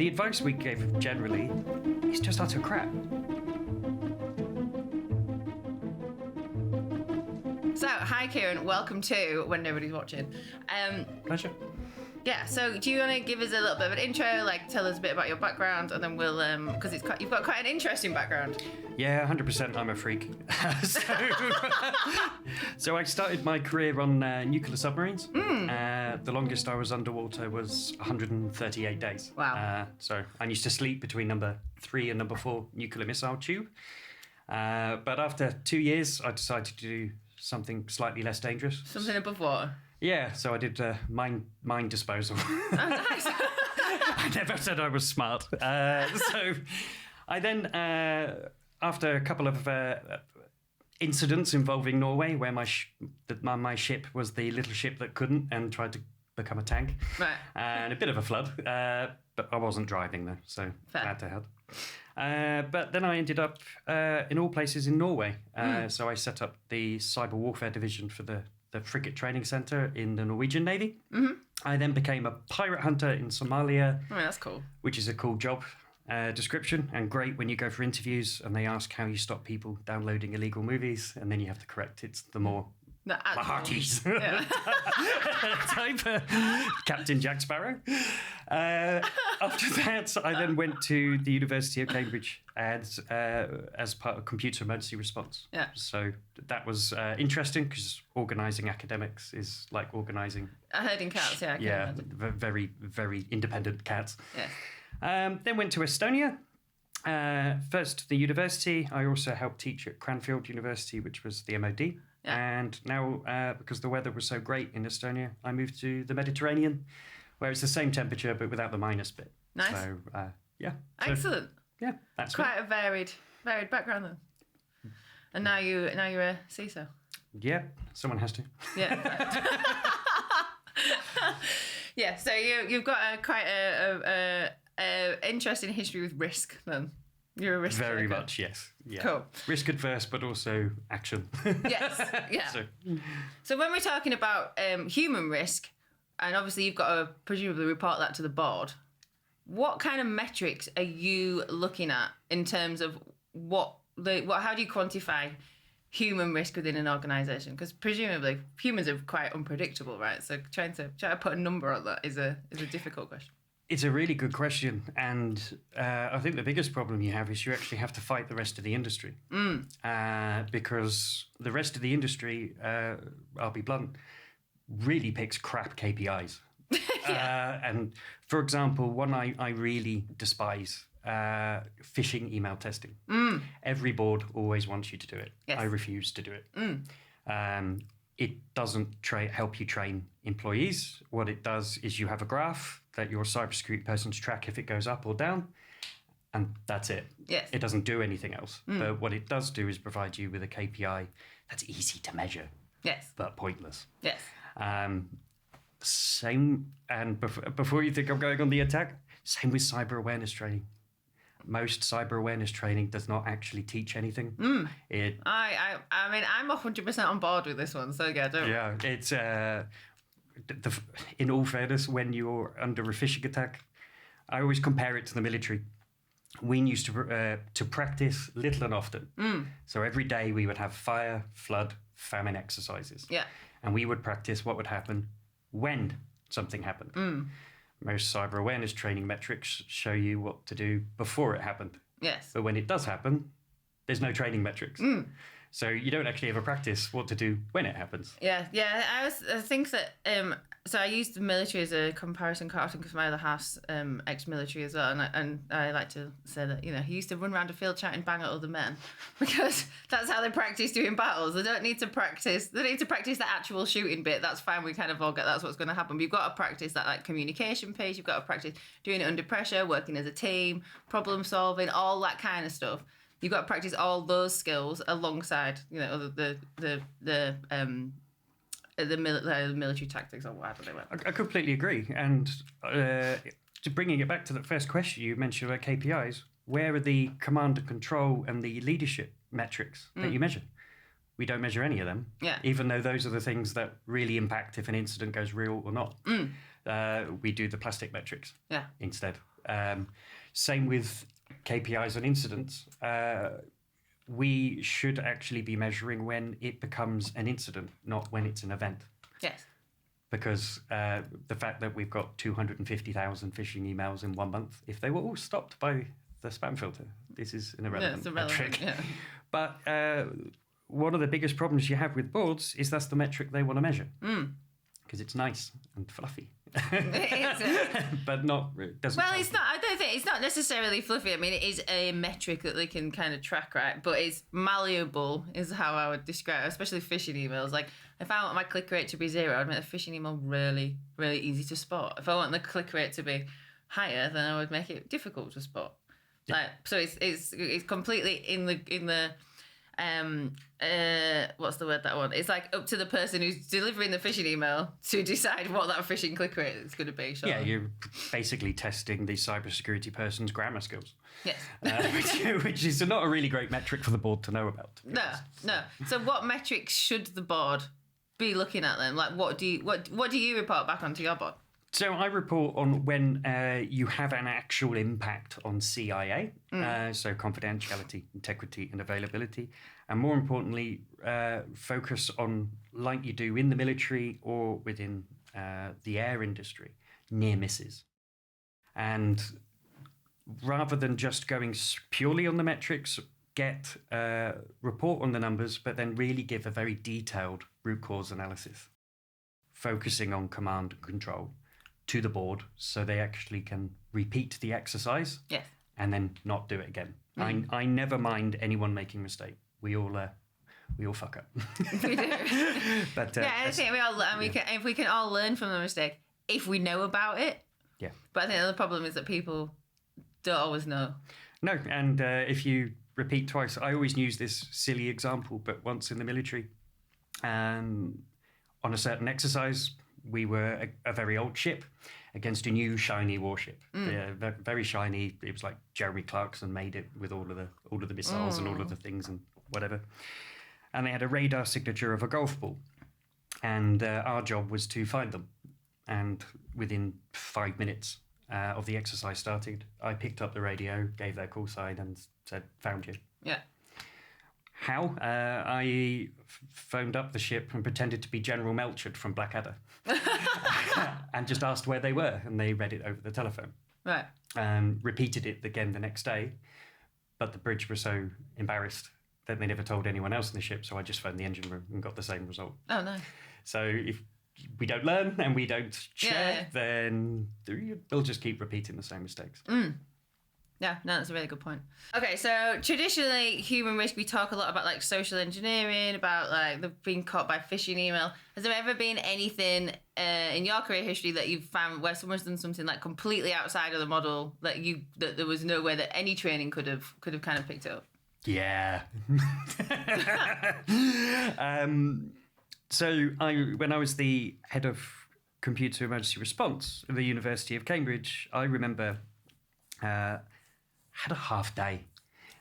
the advice we gave generally is just utter crap. So, hi Kieren, welcome to When Nobody's Watching. Pleasure. Yeah, so do you want to give us a little bit of an intro, like tell us a bit about your background, and then we'll, because you've got quite an interesting background. Yeah, 100% I'm a freak. So I started my career on nuclear submarines. The longest I was underwater was 138 days. Wow. So I used to sleep between number 3 and number 4 nuclear missile tube. But after 2 years, I decided to do something slightly less dangerous. Something above water. Yeah, so I did mine disposal. Oh, nice. I never said I was smart. So I then, after a couple of incidents involving Norway, where my ship was the little ship that couldn't and tried to become a tank, Right. and a bit of a flood, but I wasn't driving though, so Fair. glad to help. But then I ended up in all places in Norway. So I set up the cyber warfare division for the frigate training centre in the Norwegian Navy. Mm-hmm. I then became a pirate hunter in Somalia. I mean, that's cool. Which is a cool job description and great when you go for interviews and they ask how you stop people downloading illegal movies and then you have to correct it. The more No, Maharties Yeah. type Captain Jack Sparrow. After that, I then went to the University of Cambridge as part of computer emergency response. Yeah. So that was interesting because organising academics is like organising. I heard in cats, yeah. I can imagine. Very, very independent cats. Yeah. Then went to Estonia. First, the university. I also helped teach at Cranfield University, which was the MOD. Yeah. And now, because the weather was so great in Estonia, I moved to the Mediterranean, where it's the same temperature but without the minus bit. Nice. So, yeah. So, Excellent. yeah, that's Quite a varied background then. And now you're a CISO. Yeah, someone has to. Yeah. Yeah. So you've got quite a interesting history with risk then. You're a risk Very taker. much, yes. Yeah. Cool. Risk adverse, but also action. Yes. Yeah. So when we're talking about human risk, and obviously you've got to presumably report that to the board, what kind of metrics are you looking at in terms of how do you quantify human risk within an organisation? Because presumably humans are quite unpredictable, right? So trying to put a number on that is a difficult question. It's a really good question, and I think the biggest problem you have is you actually have to fight the rest of the industry. Because the rest of the industry, I'll be blunt, really picks crap KPIs. And for example, one I really despise, phishing email testing. Every board always wants you to do it. Yes. I refuse to do it. It doesn't help you train employees. What it does is you have a graph that your cybersecurity persons track if it goes up or down, and that's it. Yes. It doesn't do anything else. But what it does do is provide you with a KPI that's easy to measure, Yes. but pointless. Yes. Same, and before you think I'm going on the attack, same with cyber awareness training. Most cyber awareness training does not actually teach anything. I mean, I'm 100% on board with this one. So yeah, it's in all fairness, when you're under a phishing attack, I always compare it to the military. We used to practice little and often. So every day we would have fire, flood, famine exercises. Yeah. And we would practice what would happen when something happened. Most cyber awareness training metrics show you what to do before it happened. Yes. But when it does happen, there's no training metrics. So you don't actually ever practice what to do when it happens. Yeah. I think that so I used the military as a comparison quite often because my other half's ex-military as well, and I like to say that he used to run around a field shouting bang at other men because that's how they practice doing battles. They don't need to practice. They need to practice the actual shooting bit. That's fine. We kind of all get that's what's going to happen. But you've got to practice that like communication piece. You've got to practice doing it under pressure, working as a team, problem solving, all that kind of stuff. You've got to practice all those skills alongside, the military tactics or whatever they were. I completely agree. And to bringing it back to the first question you mentioned about KPIs, where are the command and control and the leadership metrics that you measure? We don't measure any of them, even though those are the things that really impact if an incident goes real or not. We do the plastic metrics instead. Same with KPIs on incidents. We should actually be measuring when it becomes an incident, not when it's an event. Yes. Because the fact that we've got 250,000 phishing emails in 1 month, if they were all stopped by the spam filter, this is an irrelevant metric. Yeah. But one of the biggest problems you have with boards is that's the metric they want to measure. Because it's nice and fluffy. But not, it doesn't. Well, it's not. I don't think it's not necessarily fluffy. I mean, it is a metric that they can kind of track, right? But it's malleable, is how I would describe it, especially phishing emails. Like, if I want my click rate to be 0, I'd make a phishing email really, really easy to spot. If I want the click rate to be higher, then I would make it difficult to spot. Yeah. Like, so it's completely in the what's the word that one? It's like up to the person who's delivering the phishing email to decide what that phishing click rate is going to be. Sure. Yeah, you're basically testing the cybersecurity person's grammar skills. Yes. Which is not a really great metric for the board to know about. No. So what metrics should the board be looking at then? Like, what do you report back onto your board? So I report on when you have an actual impact on CIA, so confidentiality, integrity, and availability, and more importantly, focus on, like you do in the military or within the air industry, near misses. And rather than just going purely on the metrics, get a report on the numbers, but then really give a very detailed root cause analysis, focusing on command and control to the board so they actually can repeat the exercise and then not do it again. I never mind anyone making a mistake. We all fuck up. We do. But I think we all, and if we can all learn from the mistake, if we know about it. Yeah. But I think the other problem is that people don't always know. No, and if you repeat twice, I always use this silly example, but once in the military, on a certain exercise, we were a very old ship against a new shiny warship. Very shiny. It was like Jeremy Clarkson made it with all of the missiles and all of the things and whatever. And they had a radar signature of a golf ball, and our job was to find them. And within 5 minutes of the exercise started, I picked up the radio, gave their call sign, and said, "Found you." Yeah. How? I phoned up the ship and pretended to be General Melchett from Blackadder and just asked where they were, and they read it over the telephone. Right. Repeated it again the next day, but the bridge were so embarrassed that they never told anyone else in the ship, so I just phoned the engine room and got the same result. Oh, nice. So if we don't learn and we don't share, then they'll just keep repeating the same mistakes. Yeah, no, that's a really good point. Okay, so traditionally, human risk, we talk a lot about like social engineering, about like being caught by phishing email. Has there ever been anything in your career history that you've found where someone's done something like completely outside of the model that there was no way that any training could have kind of picked it up? Yeah. So when I was the head of computer emergency response at the University of Cambridge, I remember had a half day,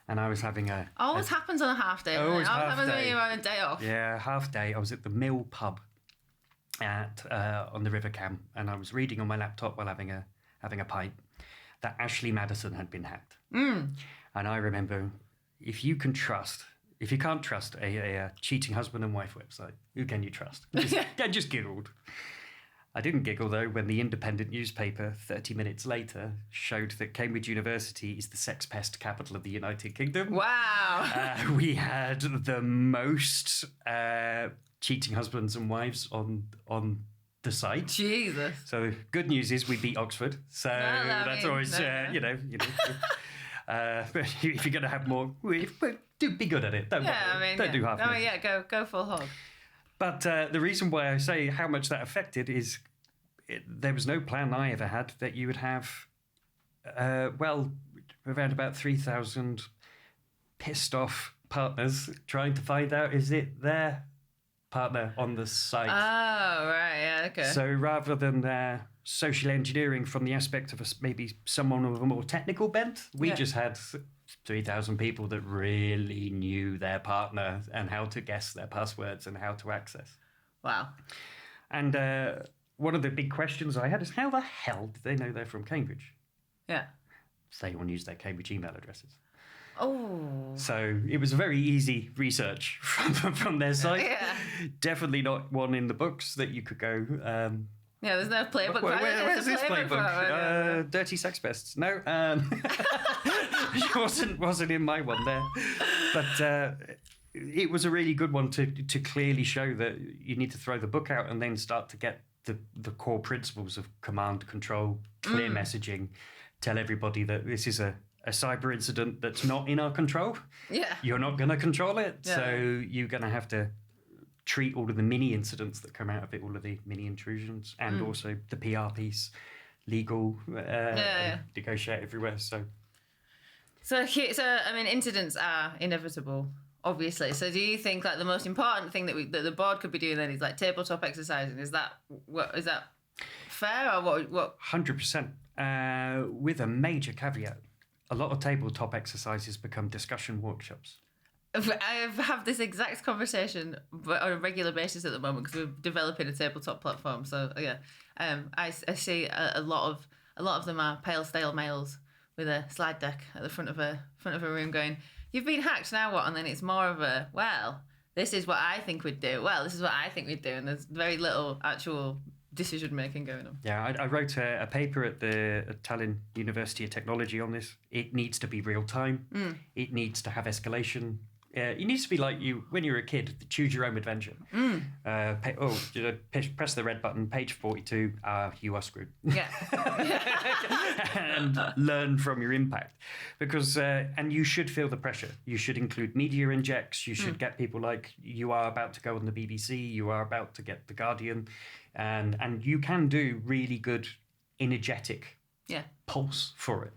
and I was having always happens on a half day. Always happens when you're on a day off. Yeah, half day. I was at the Mill pub on the River Cam, and I was reading on my laptop while having a pint that Ashley Madison had been hacked. And I remember, if you can't trust a cheating husband and wife website, who can you trust? I just giggled. I didn't giggle, though, when the Independent newspaper, 30 minutes later, showed that Cambridge University is the sex pest capital of the United Kingdom. Wow. We had the most cheating husbands and wives on the site. Jesus. So good news is we beat Oxford. So that's always, you know. But if you're going to have more, do be good at it. Don't do half. Oh, yeah, go full hog. But the reason why I say how much that affected is there was no plan I ever had that you would have, around about 3,000 pissed off partners trying to find out, is it their partner on the site? Oh, right, yeah, okay. So rather than social engineering from the aspect of maybe someone with a more technical bent, we just had 3,000 people that really knew their partner and how to guess their passwords and how to access. Wow. And one of the big questions I had is, how the hell did they know they're from Cambridge? Yeah. They anyone use their Cambridge email addresses. Oh. So it was a very easy research from their side. Yeah. Definitely not one in the books that you could go. Yeah, there's no playbook. Where's this playbook? Dirty sex pests. No, it wasn't in my one there. But it was a really good one to clearly show that you need to throw the book out and then start to get the core principles of command, control, clear messaging. Tell everybody that this is a cyber incident that's not in our control. Yeah. You're not going to control it. Yeah. So you're going to have to treat all of the mini incidents that come out of it, all of the mini intrusions, and also the PR piece, legal, negotiate everywhere. So I mean, incidents are inevitable, obviously. So do you think like the most important thing that the board could be doing then is like tabletop exercising? Is that fair or what? 100%. With a major caveat, a lot of tabletop exercises become discussion workshops. I have this exact conversation on a regular basis at the moment because we're developing a tabletop platform. So yeah, I see a lot of them are pale stale males with a slide deck at the front of a room going, "You've been hacked, now what?" And then it's more of a, "Well, this is what I think we'd do. Well, this is what I think we'd do," and there's very little actual decision making going on. Yeah, I wrote a paper at the Tallinn University of Technology on this. It needs to be real time. It needs to have escalation. It needs to be like you when you were a kid. Choose your own adventure. Press the red button. Page 42. You are screwed. Yeah. And learn from your impact, because and you should feel the pressure. You should include media injects. You should get people like, you are about to go on the BBC. You are about to get the Guardian, and you can do really good, energetic. Pulse for it.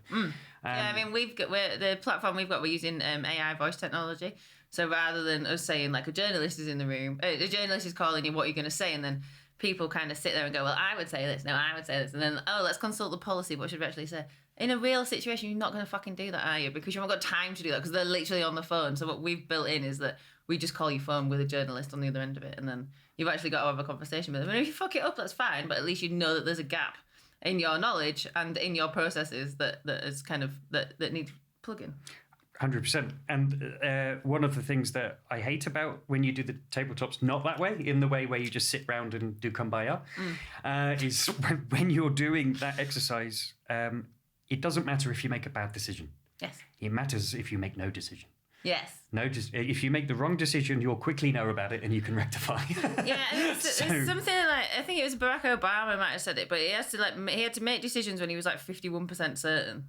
I mean, the platform we've got, we're using AI voice technology. So rather than us saying like a journalist is in the room, a journalist is calling you, what are you going to say? And then people kind of sit there and go, well, I would say this. No, I would say this. And then, let's consult the policy. What should we actually say? In a real situation, you're not going to fucking do that, are you? Because you haven't got time to do that because they're literally on the phone. So what we've built in is that we just call your phone with a journalist on the other end of it. And then you've actually got to have a conversation with them. And if you fuck it up, that's fine. But at least you know that there's a gap in your knowledge and in your processes that is kind of that need plugging. 100%. And one of the things that I hate about when you do the tabletops not that way, in the way where you just sit round and do kumbaya, is when you're doing that exercise, it doesn't matter if you make a bad decision. Yes. It matters if you make no decision. Yes. If you make the wrong decision, you'll quickly know about it and you can rectify. Yeah, and it's something like, I think it was Barack Obama might have said it, but he had to make decisions when he was like 51% certain.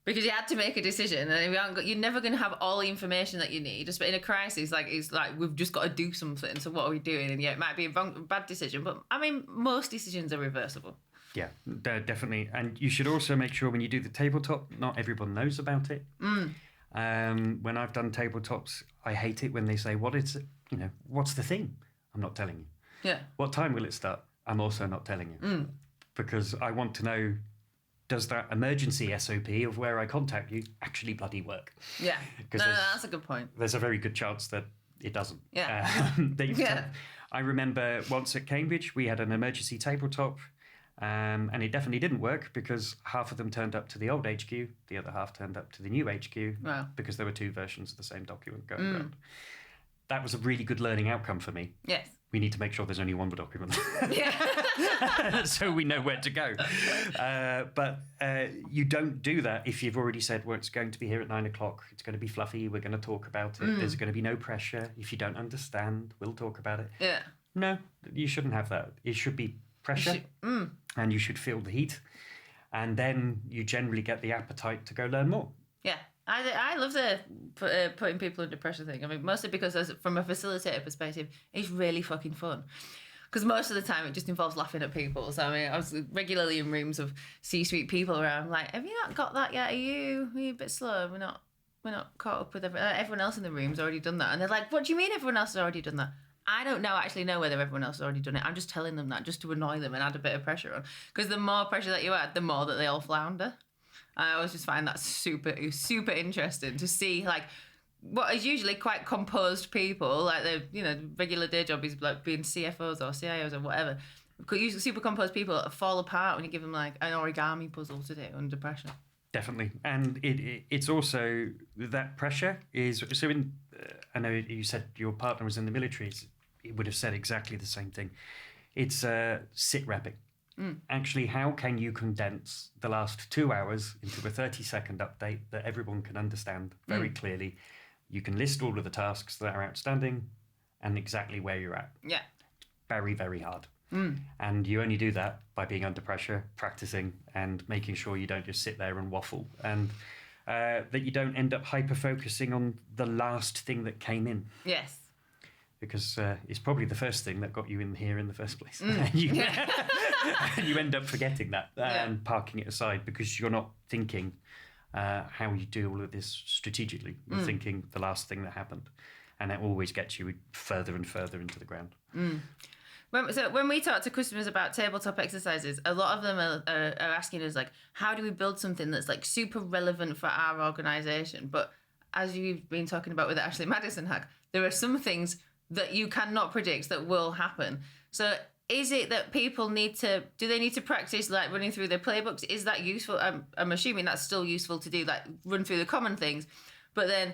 Because you had to make a decision, and you're never going to have all the information that you need. Just in a crisis, it's like we've just got to do something. So what are we doing? And yeah, it might be a bad decision, but I mean, most decisions are reversible. Yeah, definitely. And you should also make sure when you do the tabletop, not everyone knows about it. When I've done tabletops, I hate it when they say, what's the thing? I'm not telling you. Yeah. What time will it start? I'm also not telling you. Because I want to know, does that emergency SOP of where I contact you actually bloody work? Yeah. No, that's a good point. There's a very good chance that it doesn't. Yeah. I remember once at Cambridge, we had an emergency tabletop. And it definitely didn't work because half of them turned up to the old HQ, the other half turned up to the new HQ. Wow. Because there were two versions of the same document going around. That was a really good learning outcome for me. Yes. We need to make sure there's only one document. Yeah. So we know where to go. But you don't do that if you've already said, well, it's going to be here at 9 o'clock. It's going to be fluffy. We're going to talk about it. There's going to be no pressure. If you don't understand, we'll talk about it. Yeah. No, you shouldn't have that. It should be pressure, and you should feel the heat, and then you generally get the appetite to go learn more. Yeah, I love the putting people under pressure thing. I mean, mostly because from a facilitator perspective, it's really fucking fun. Because most of the time it just involves laughing at people. So I mean, I was regularly in rooms of C-suite people around, like, have you not got that yet? Are you a bit slow? We're not caught up with everyone else in the room's already done that, and they're like, what do you mean everyone else has already done that? I don't actually know whether everyone else has already done it. I'm just telling them that just to annoy them and add a bit of pressure on. Because the more pressure that you add, the more that they all flounder. I always just find that super, super interesting to see, like, what is usually quite composed people, like the regular day job is like being CFOs or CIOs or whatever. Usually super composed people fall apart when you give them like an origami puzzle to do under pressure. Definitely, and it's also that pressure is so. In I know you said your partner was in the military. It would have said exactly the same thing. It's sit repping. Actually, how can you condense the last 2 hours into a 30-second update that everyone can understand very clearly? You can list all of the tasks that are outstanding and exactly where you're at. Yeah. Very, very hard. And you only do that by being under pressure, practicing, and making sure you don't just sit there and waffle, and that you don't end up hyper-focusing on the last thing that came in. Yes. Because it's probably the first thing that got you in here in the first place. And you end up forgetting that and parking it aside because you're not thinking how you do all of this strategically. You're thinking the last thing that happened. And that always gets you further and further into the ground. When we talk to customers about tabletop exercises, a lot of them are asking us, like, how do we build something that's like super relevant for our organisation? But as you've been talking about with the Ashley Madison hack, there are some things that you cannot predict that will happen. So is it that people need to practice like running through their playbooks? Is that useful? I'm assuming that's still useful to do, like run through the common things. But then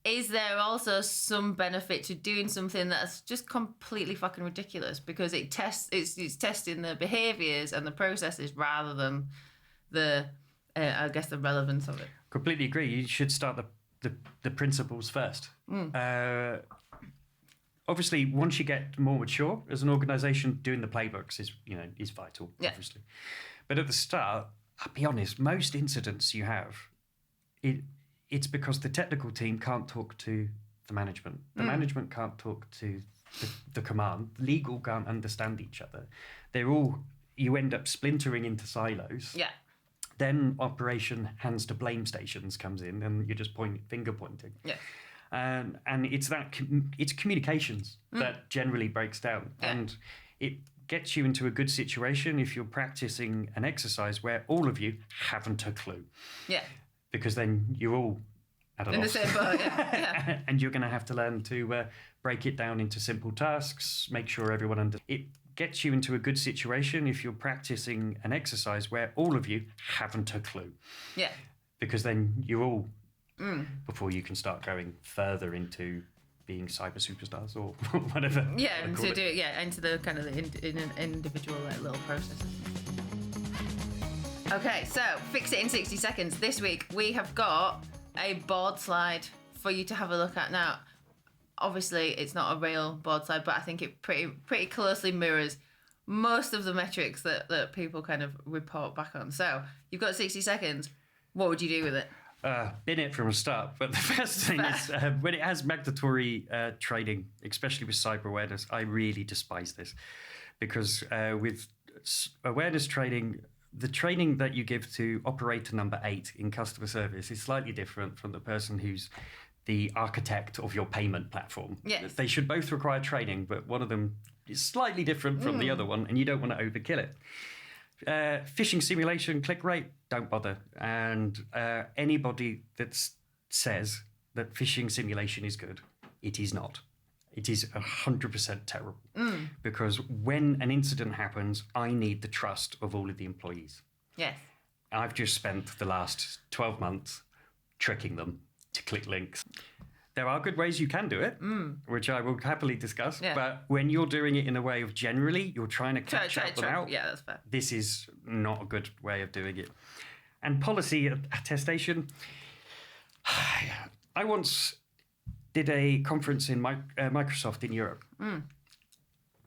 is there also some benefit to doing something that's just completely fucking ridiculous because it's testing the behaviours and the processes rather than the I guess the relevance of it? Completely agree. You should start the principles first. Obviously, once you get more mature as an organisation, doing the playbooks is vital, obviously. But at the start, I'll be honest, most incidents you have, it's because the technical team can't talk to the management. The management can't talk to the command. Legal can't understand each other. You end up splintering into silos. Yeah. Then operation hands to blame stations comes in, and you're just finger pointing. Yeah. And it's communications that generally breaks down, and it gets you into a good situation if you're practicing an exercise where all of you haven't a clue. Yeah. Because then you're all at a loss. In the same boat, yeah. And you're going to have to learn to break it down into simple tasks, make sure everyone It gets you into a good situation if you're practicing an exercise where all of you haven't a clue. Yeah. Because then you're all before you can start going further into being cyber superstars or whatever. Yeah, and to do into the kind of the individual little processes. Okay, so fix it in 60 seconds. This week we have got a board slide for you to have a look at. Now, obviously it's not a real board slide, but I think it pretty closely mirrors most of the metrics that people kind of report back on. So you've got 60 seconds. What would you do with it? Bin it from a start, but the first thing is when it has mandatory training, especially with cyber awareness, I really despise this because with awareness training, the training that you give to operator number 8 in customer service is slightly different from the person who's the architect of your payment platform. Yes. They should both require training, but one of them is slightly different from the other one, and you don't want to overkill it. Phishing simulation click rate, don't bother. And anybody that says that phishing simulation is good, it is not. It is 100% terrible. Because when an incident happens, I need the trust of all of the employees. Yes. I've just spent the last 12 months tricking them to click links. There are good ways you can do it, which I will happily discuss. Yeah. But when you're doing it in a way of generally, you're trying to catch them out. Yeah, that's fair. This is not a good way of doing it. And policy attestation. I once did a conference in Microsoft in Europe.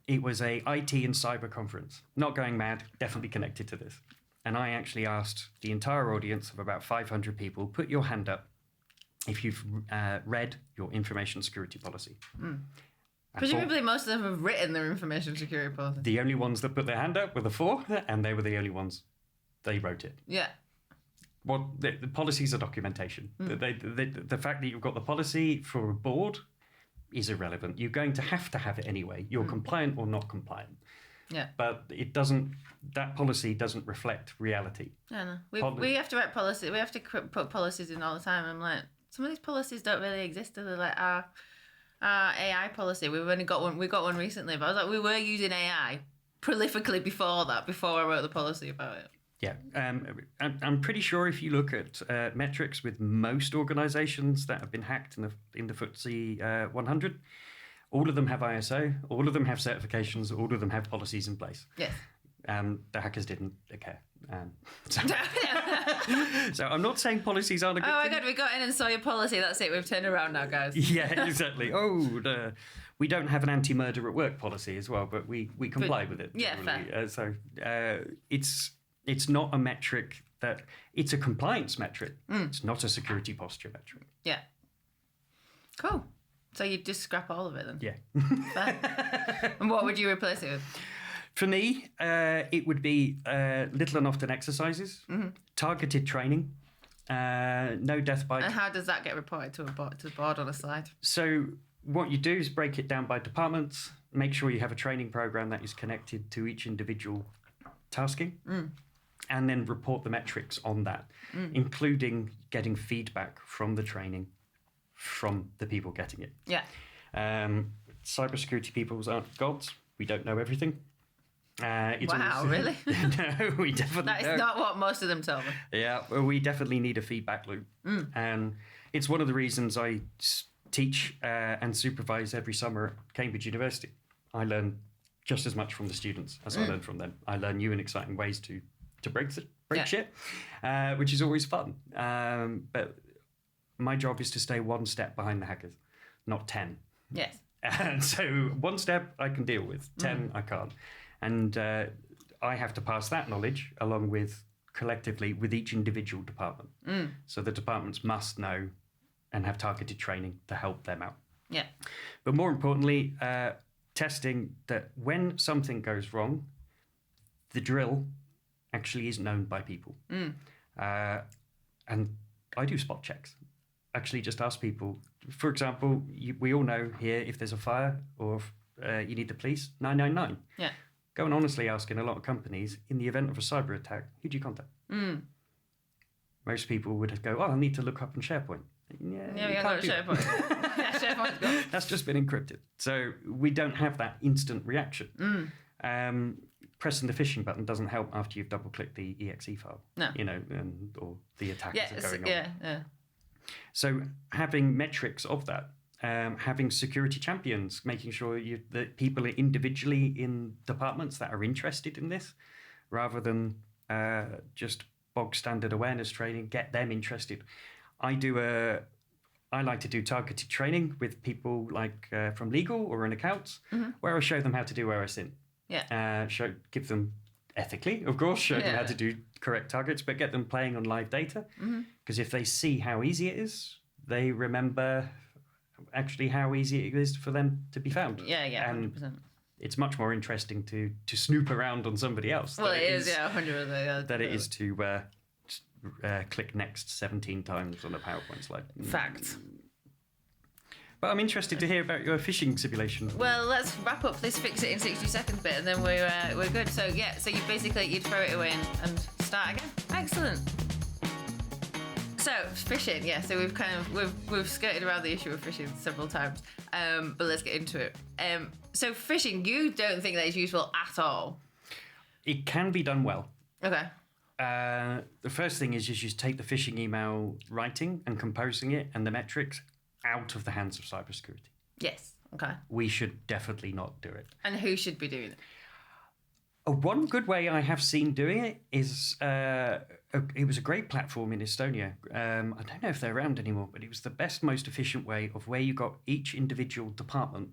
It was a IT and cyber conference. Not going mad, definitely connected to this. And I actually asked the entire audience of about 500 people, put your hand up if you've read your information security policy. Presumably most of them have written their information security policy. The only ones that put their hand up were the 4, and they were the only ones. They wrote it. Yeah. Well, the policies are documentation. The fact that you've got the policy for a board is irrelevant. You're going to have it anyway. You're compliant or not compliant. Yeah. But that policy doesn't reflect reality. I know. We have to write policy. We have to put policies in all the time. I'm like, some of these policies don't really exist. They're like our AI policy. We've only got one. We got one recently, but I was like, we were using AI prolifically before I wrote the policy about it. Yeah, I'm pretty sure if you look at metrics with most organisations that have been hacked in the FTSE 100, all of them have ISO, all of them have certifications, all of them have policies in place. Yes. The hackers didn't care. So I'm not saying policies aren't a good thing. Oh my God, we got in and saw your policy. That's it. We've turned around now, guys. Yeah, exactly. We don't have an anti-murder at work policy as well, but we comply with it. Yeah, generally. Fair. It's not a metric it's a compliance metric. It's not a security posture metric. Yeah. Cool. So you'd just scrap all of it then? Yeah. Fair. And what would you replace it with? For me, it would be little and often exercises, targeted training, no death by... And how does that get reported to the board on a slide? So what you do is break it down by departments, make sure you have a training program that is connected to each individual tasking, and then report the metrics on that, including getting feedback from the training from the people getting it. Yeah. Cybersecurity people aren't gods. We don't know everything. Wow, really? No, we definitely That is don't. not what most of them told me. Yeah, well, we definitely need a feedback loop. And it's one of the reasons I teach and supervise every summer at Cambridge University. I learn just as much from the students as I learn from them. I learn new and exciting ways to break shit, which is always fun. But my job is to stay one step behind the hackers, not 10. Yes. And so one step I can deal with, 10 I can't. And I have to pass that knowledge along with collectively with each individual department. So the departments must know and have targeted training to help them out. Yeah. But more importantly, testing that when something goes wrong, the drill actually is known by people. And I do spot checks. Actually just ask people, for example, we all know here if there's a fire or if you need the police, 999. Yeah. Go and honestly ask in a lot of companies, in the event of a cyber attack, who do you contact? Most people would go, I need to look up on SharePoint. Yeah, we got SharePoint. Yeah, SharePoint's gone. That's just been encrypted. So we don't have that instant reaction. Pressing the phishing button doesn't help after you've double-clicked the exe file. No. Or the attackers are going on. Yeah. So having metrics of that, having security champions, making sure that people are individually in departments that are interested in this, rather than just bog standard awareness training, get them interested. I like to do targeted training with people like from legal or in accounts, where I show them how to do OSINT. Yeah. Give them ethically, of course, show them how to do correct targets, but get them playing on live data. Because if they see how easy it is, they remember actually how easy it is for them to be found. Yeah, and 100%. It's much more interesting to snoop around on somebody else. Well, it is, 100%. Yeah, that it is to click next 17 times on a PowerPoint slide. Fact. But I'm interested to hear about your phishing simulation. Well, let's wrap up this fix it in 60 seconds bit, and then we're good. So so you'd throw it away and start again. Excellent. So phishing, so we've skirted around the issue of phishing several times, but let's get into it. So phishing, you don't think that is useful at all? It can be done well. Okay. The first thing is just take the phishing email writing and composing it and the metrics out of the hands of cybersecurity. Yes. Okay. We should definitely not do it. And who should be doing it? One good way I have seen doing it is it was a great platform in Estonia. I don't know if they're around anymore, but it was the best, most efficient way of where you got each individual department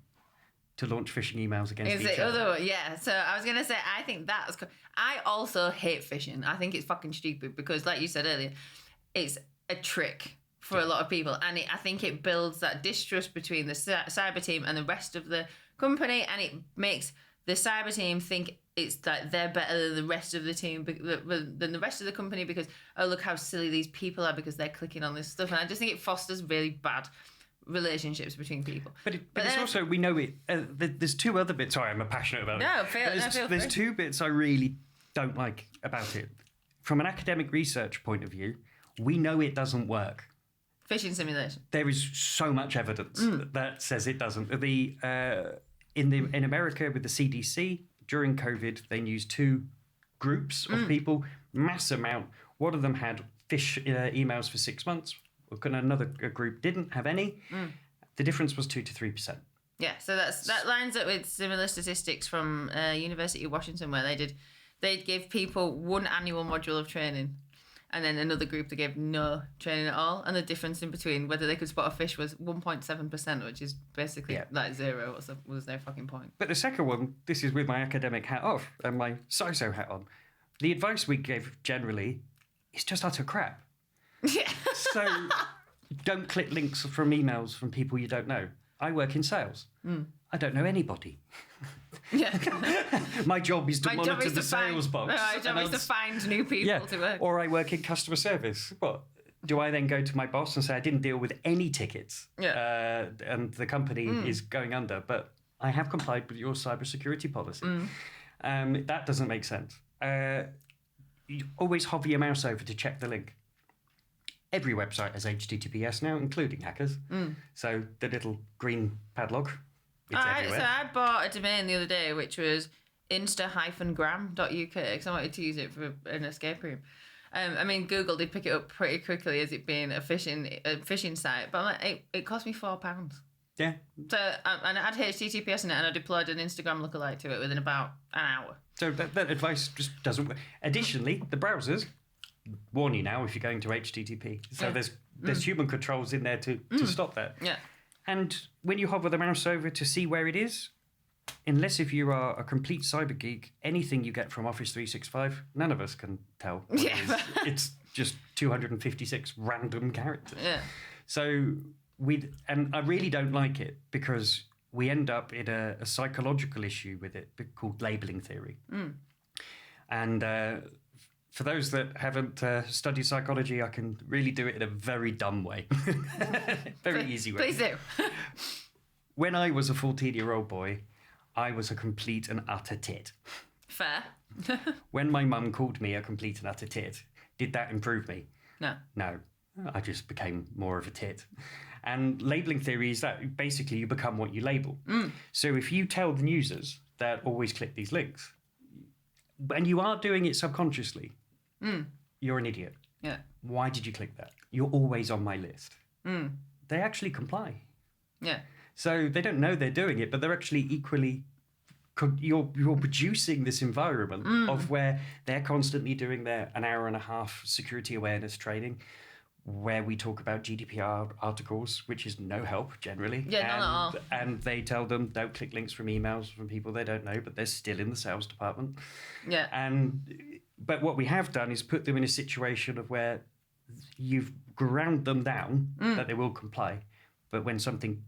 to launch phishing emails against each other. Yeah. So I was going to say, I think that's... I also hate phishing. I think it's fucking stupid because, like you said earlier, it's a trick for a lot of people. And I think it builds that distrust between the cyber team and the rest of the company. And it makes the cyber team think it's like they're better than the rest of the team, than the rest of the company because, oh, look how silly these people are because they're clicking on this stuff. And I just think it fosters really bad relationships between people. But it's also, we know it, there's two other bits. Sorry, I'm passionate about it. There's two bits I really don't like about it. From an academic research point of view, we know it doesn't work. Phishing simulation. There is so much evidence that says it doesn't. In America with the CDC, during COVID, they used two groups of people, mass amount. One of them had fish emails for 6 months. Another group didn't have any. The difference was 2 to 3%. Yeah, so that lines up with similar statistics from University of Washington, where they'd give people one annual module of training, and then another group that gave no training at all, and the difference in between whether they could spot a fish was 1.7%, which is basically like zero. Was no fucking point. But the second one, this is with my academic hat off and my CISO hat on. The advice we gave generally is just utter crap. Yeah. So don't click links from emails from people you don't know. I work in sales. I don't know anybody. Yeah. My job is to monitor the sales box. My job is to find new people to work. Or I work in customer service. What? Do I then go to my boss and say I didn't deal with any tickets and the company is going under, but I have complied with your cybersecurity policy? That doesn't make sense. You always hover your mouse over to check the link. Every website has HTTPS now, including hackers. So the little green padlock, it's everywhere. So I bought a domain the other day, which was insta-gram.uk, because I wanted to use it for an escape room. I mean, Google did pick it up pretty quickly as it being a phishing site, but I'm like, it cost me £4. Yeah. So and it had HTTPS in it, and I deployed an Instagram lookalike to it within about an hour. So that advice just doesn't work. Additionally, the browsers warn you now if you're going to HTTP. So there's human controls in there to stop that. Yeah. And when you hover the mouse over to see where it is, unless if you are a complete cyber geek, anything you get from Office 365, none of us can tell what it is. It's just 256 random characters. Yeah. So and I really don't like it because we end up in a psychological issue with it called labeling theory. And for those that haven't studied psychology, I can really do it in a very dumb way. Very easy way. Please do. When I was a 14-year-old boy, I was a complete and utter tit. Fair. When my mum called me a complete and utter tit, did that improve me? No. No. I just became more of a tit. And labelling theory is that basically you become what you label. So if you tell the users that always click these links, and you are doing it subconsciously, you're an idiot. Yeah. Why did you click that? You're always on my list. They actually comply. Yeah. So they don't know they're doing it, but they're actually equally... You're producing this environment of where they're constantly doing their an hour and a half security awareness training, where we talk about GDPR articles, which is no help generally. Yeah, not at all. And they tell them don't click links from emails from people they don't know, but they're still in the sales department. Yeah. But what we have done is put them in a situation of where you've ground them down that they will comply, but when something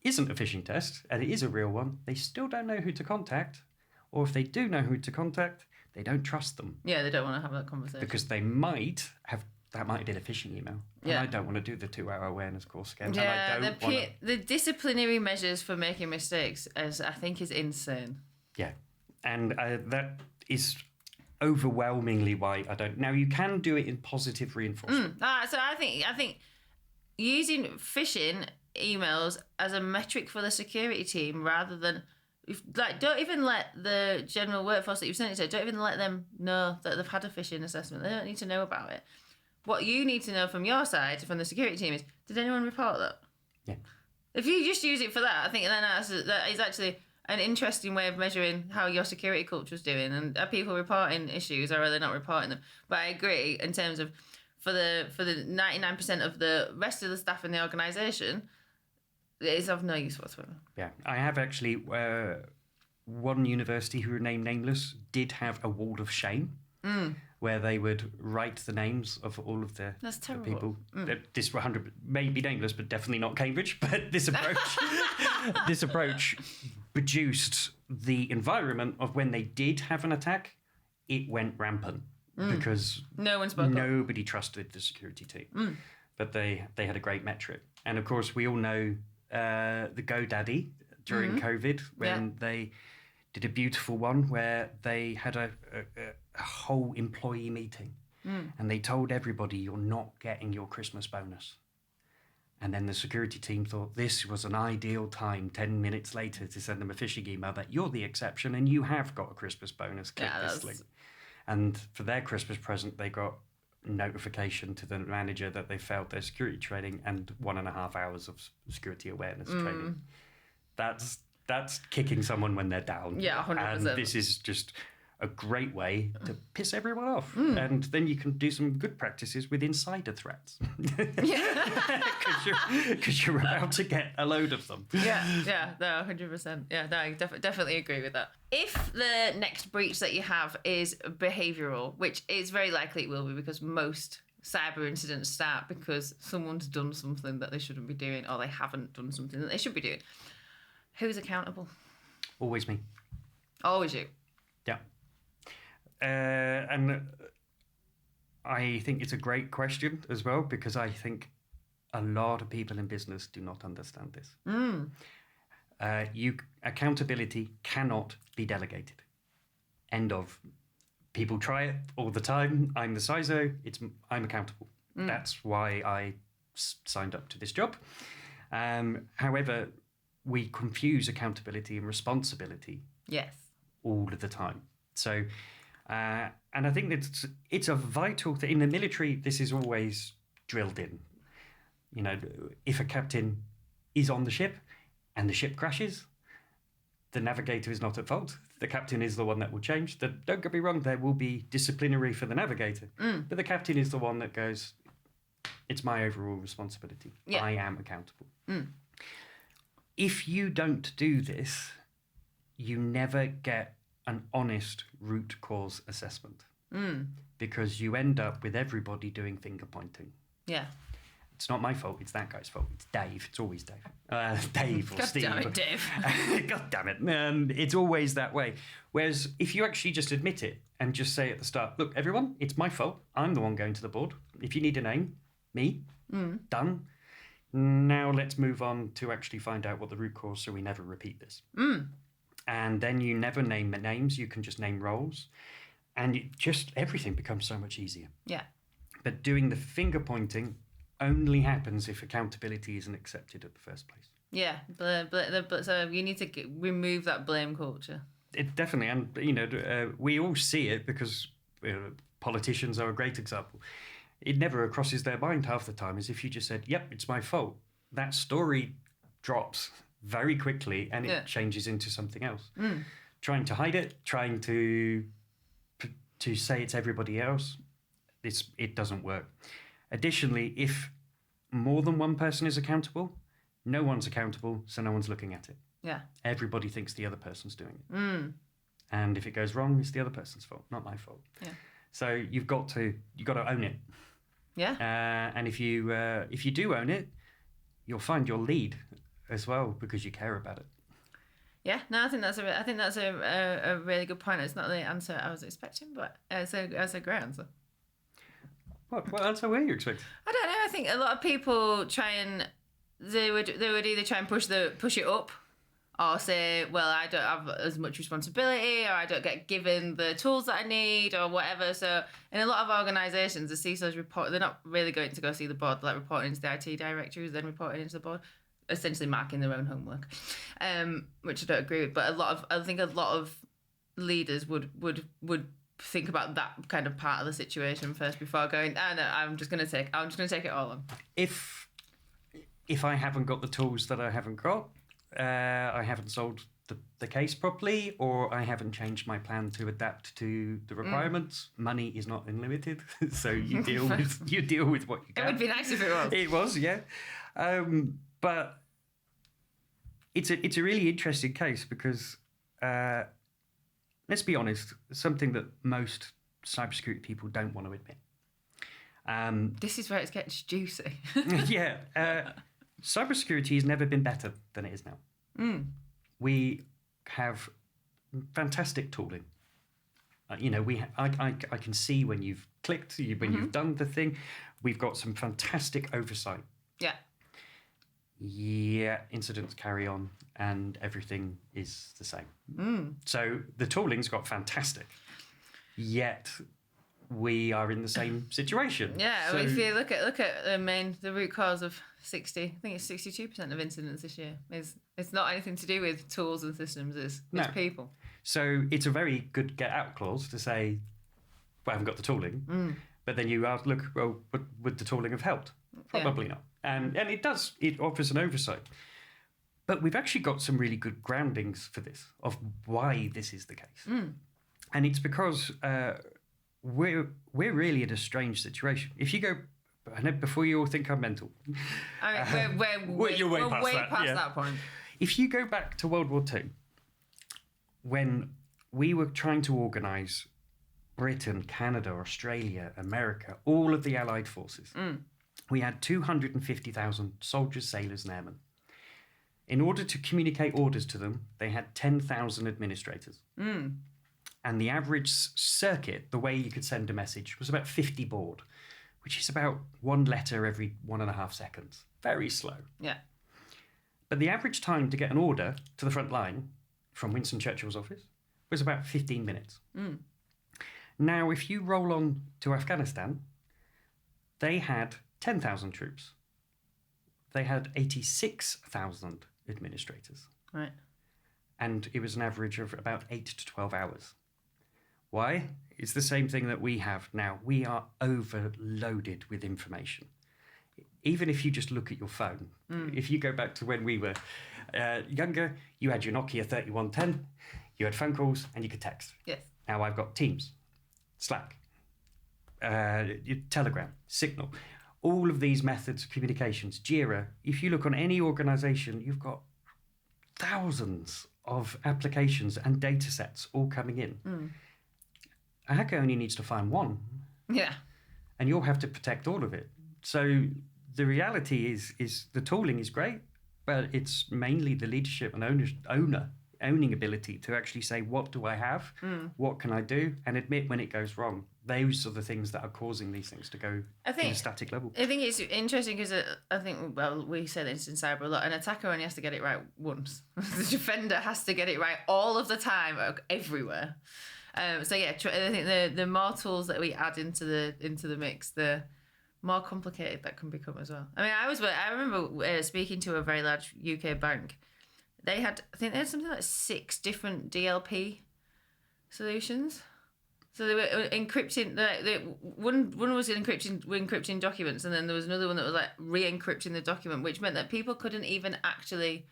isn't a phishing test and it is a real one, they still don't know who to contact, or if they do know who to contact, they don't trust them. Yeah, they don't want to have that conversation because that might have been a phishing email. And I don't want to do the 2-hour awareness course again. Yeah, and the disciplinary measures for making mistakes I think is insane. Yeah, and that is overwhelmingly why I don't. Now you can do it in positive reinforcement. So I think using phishing emails as a metric for the security team rather than don't even let the general workforce that you've sent it to, don't even let them know that they've had a phishing assessment. They don't need to know about it. What you need to know from your side, from the security team, is did anyone report that? Yeah. If you just use it for that, I think then that is actually an interesting way of measuring how your security culture is doing, and are people reporting issues or are they not reporting them? But I agree in terms of for the 99% of the rest of the staff in the organisation, it is of no use whatsoever. Yeah, I have actually one university who remained nameless did have a wall of shame where they would write the names of all of the people. This 100 may be nameless, but definitely not Cambridge. But this approach produced the environment of when they did have an attack, it went rampant because nobody trusted the security team. But they had a great metric, and of course we all know the GoDaddy during COVID when they did a beautiful one where they had a whole employee meeting and they told everybody you're not getting your Christmas bonus. And then the security team thought this was an ideal time 10 minutes later to send them a phishing email that you're the exception and you have got a Christmas bonus. Click this link. And for their Christmas present, they got notification to the manager that they failed their security training and 1.5 hours of security awareness training. That's kicking someone when they're down. Yeah, 100%. And this is just a great way to piss everyone off. And then you can do some good practices with insider threats. Because you're about to get a load of them. Yeah, no, 100%. Yeah, no, I definitely agree with that. If the next breach that you have is behavioural, which is very likely it will be because most cyber incidents start because someone's done something that they shouldn't be doing or they haven't done something that they should be doing, who's accountable? Always me. Always you. Yeah. And I think it's a great question as well, because I think a lot of people in business do not understand this. Accountability cannot be delegated. End of. People try it all the time. I'm the CISO. I'm accountable. That's why I signed up to this job. However, we confuse accountability and responsibility. Yes. All of the time. So, and I think that it's a vital thing. In the military, this is always drilled in. You know, if a captain is on the ship and the ship crashes, the navigator is not at fault. The captain is the one that will change. Don't get me wrong, there will be disciplinary for the navigator. But the captain is the one that goes, it's my overall responsibility. Yeah. I am accountable. If you don't do this, you never get an honest root cause assessment. Because you end up with everybody doing finger pointing. Yeah. It's not my fault, it's that guy's fault. It's Dave. It's always Dave. Dave or God Steve. Damn it, Dave. God damn it. It's always that way. Whereas if you actually just admit it and just say at the start, look, everyone, it's my fault. I'm the one going to the board. If you need a name, me. Done. Now let's move on to actually find out what the root cause so we never repeat this. And then you never name the names. You can just name roles. And everything becomes so much easier. Yeah. But doing the finger pointing only happens if accountability isn't accepted at the first place. Yeah, so you need to remove that blame culture. It definitely, and we all see it because politicians are a great example. It never crosses their mind half the time as if you just said, yep, it's my fault. That story drops very quickly and it changes into something else. Trying to hide it, trying to say it's everybody else, it doesn't work. Additionally, if more than one person is accountable, no one's accountable, so no one's looking at it. Yeah. Everybody thinks the other person's doing it. And if it goes wrong, it's the other person's fault, not my fault. Yeah. So you've got to own it. Yeah. And if you do own it, you'll find your lead as well because you care about it. Yeah, no, I think that's a really good point. It's not the answer I was expecting, but it's a great answer. What answer were you expecting? I don't know. I think a lot of people they would either try and push it up, or say, well, I don't have as much responsibility, or I don't get given the tools that I need, or whatever. So in a lot of organisations, the CISOs report. They're not really going to go see the board. They're like reporting into the IT director, who's then reporting into the board, essentially marking their own homework, which I don't agree with. But I think a lot of leaders would think about that kind of part of the situation first before going, no, I'm just going to take it all on. If I haven't got the tools that I haven't got, I haven't solved the case properly, or I haven't changed my plan to adapt to the requirements. Money is not unlimited, so you deal with what you can. It would be nice if it was. It was, yeah. But it's a really interesting case because let's be honest, something that most cybersecurity people don't want to admit. This is where it gets juicy. Yeah. Cybersecurity has never been better than it is now. We have fantastic tooling. I can see when you've clicked, when you've done the thing. We've got some fantastic oversight. Yeah. Yeah, incidents carry on and everything is the same. So the tooling's got fantastic, yet we are in the same situation. Yeah, so, if you look at the root cause of 62% of incidents this year it's not anything to do with tools and systems, it's people. So it's a very good get out clause to say I haven't got the tooling. But then you ask, look, well, would the tooling have helped? Probably not. And it does. It offers an oversight. But we've actually got some really good groundings for this, of why this is the case. And it's because we're really in a strange situation. If you go, I know before you all think I'm mental. I mean, you're way past that point. If you go back to World War II, when we were trying to organise Britain, Canada, Australia, America, all of the Allied forces, we had 250,000 soldiers, sailors and airmen. In order to communicate orders to them, they had 10,000 administrators. And the average circuit, the way you could send a message, was about 50 baud, which is about one letter every 1.5 seconds. Very slow. Yeah. But the average time to get an order to the front line from Winston Churchill's office was about 15 minutes. Now, if you roll on to Afghanistan, they had 10,000 troops. They had 86,000 administrators. Right. And it was an average of about 8 to 12 hours. Why? It's the same thing that we have now. We are overloaded with information. Even if you just look at your phone, if you go back to when we were younger, you had your Nokia 3110, you had phone calls and you could text. Yes. Now I've got Teams, Slack, Telegram, Signal, all of these methods of communications, Jira. If you look on any organization, you've got thousands of applications and data sets all coming in. A hacker only needs to find one. Yeah. And you'll have to protect all of it. So the reality is the tooling is great, but it's mainly the leadership and owning ability to actually say, what do I have? What can I do? And admit when it goes wrong. Those are the things that are causing these things to go in a static level. I think it's interesting because I think, well, we say this in cyber a lot, an attacker only has to get it right once. The defender has to get it right all of the time, everywhere. So yeah, I think the more tools that we add into the mix, the more complicated that can become as well. I mean, I remember speaking to a very large UK bank. I think they had something like 6 different DLP solutions. So they were encrypting. One was encrypting documents, and then there was another one that was like re-encrypting the document, which meant that people couldn't even actually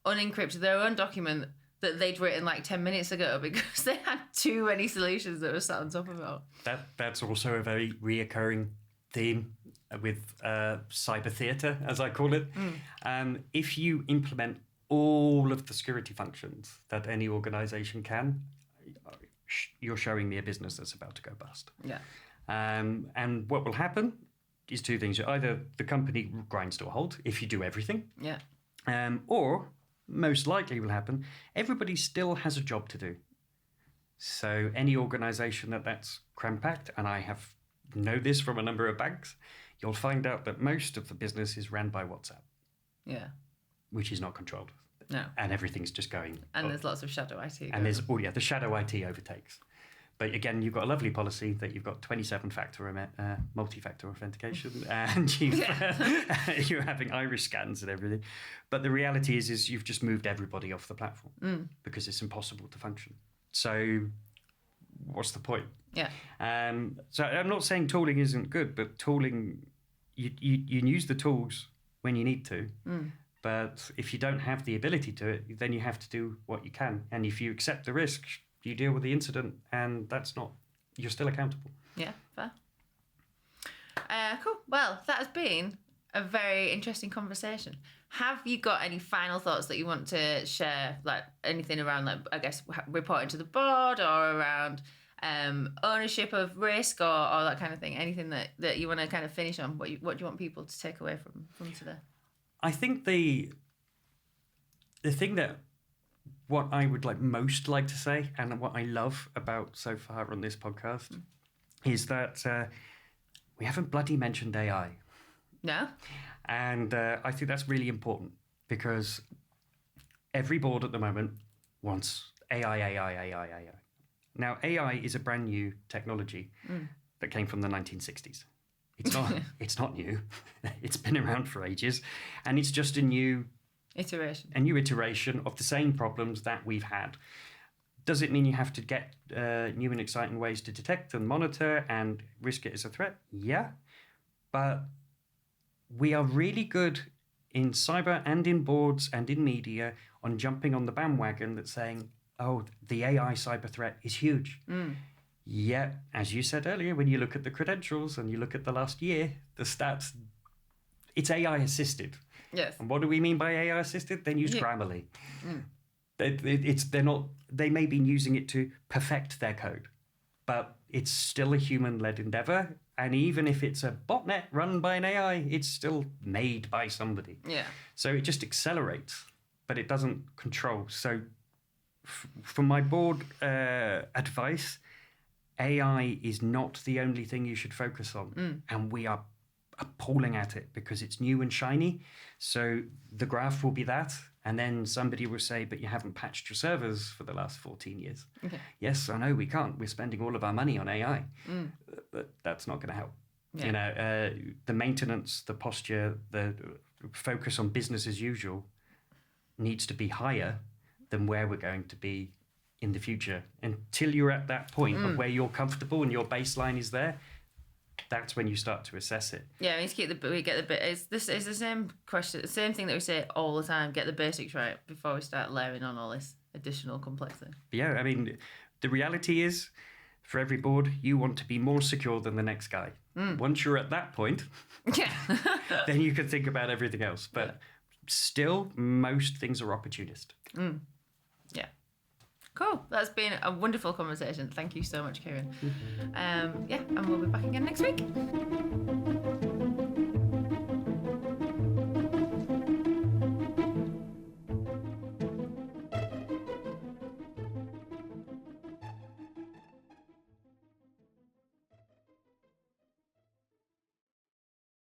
unencrypt their own document that they'd written like 10 minutes ago because they had too many solutions that were sat on top of it. That's also a very reoccurring theme with cyber theatre, as I call it. If you implement all of the security functions that any organisation can, you're showing me a business that's about to go bust. Yeah. And what will happen is 2 things. Either the company grinds to a halt if you do everything. Yeah. Or most likely will happen, everybody still has a job to do. So any organisation that's cram-packed, and I know this from a number of banks, you'll find out that most of the business is ran by WhatsApp. Yeah. Which is not controlled. No. And everything's just going. And there's lots of shadow IT. And there's, the shadow IT overtakes. But again, you've got a lovely policy that you've got 27-factor multi-factor authentication, and you're having iris scans and everything. But the reality is you've just moved everybody off the platform because it's impossible to function. So what's the point? Yeah. So I'm not saying tooling isn't good, but tooling, you use the tools when you need to. But if you don't have the ability to it, then you have to do what you can. And if you accept the risk, you deal with the incident, and you're still accountable. Yeah, fair. Cool. Well, that has been a very interesting conversation. Have you got any final thoughts that you want to share, like anything around, like, I guess, reporting to the board or around ownership of risk or that kind of thing? Anything that you want to kind of finish on? What do you want people to take away from today? I think the thing that what I would most like to say, and what I love about so far on this podcast, is that we haven't bloody mentioned AI. No. And I think that's really important because every board at the moment wants AI. Now, AI is a brand new technology that came from the 1960s. It's not new. It's been around for ages, and it's just a new iteration of the same problems that we've had. Does it mean you have to get new and exciting ways to detect and monitor and risk it as a threat? Yeah. But we are really good in cyber and in boards and in media on jumping on the bandwagon that's saying, oh, the AI cyber threat is huge. Yet, as you said earlier, when you look at the credentials and you look at the last year, the stats, it's AI assisted. Yes. And what do we mean by AI assisted? Then use Grammarly. They may be using it to perfect their code, but it's still a human-led endeavor. And even if it's a botnet run by an AI, it's still made by somebody. Yeah. So it just accelerates, but it doesn't control. So for my board advice, AI is not the only thing you should focus on. And we are appalling at it because it's new and shiny. So the graph will be that. And then somebody will say, but you haven't patched your servers for the last 14 years. Okay. Yes, I know we can't. We're spending all of our money on AI. But that's not going to help. Yeah. You know, the maintenance, the posture, the focus on business as usual needs to be higher than where we're going to be in the future. Until you're at that point of where you're comfortable and your baseline is there, that's when you start to assess it. Yeah, we need to get the bit. It's the same question, the same thing that we say all the time. Get the basics right before we start layering on all this additional complexity. Yeah, I mean, the reality is, for every board, you want to be more secure than the next guy. Once you're at that point, then you can think about everything else. But still, most things are opportunist. Yeah. Cool. That's been a wonderful conversation. Thank you so much, Kieren. And we'll be back again next week.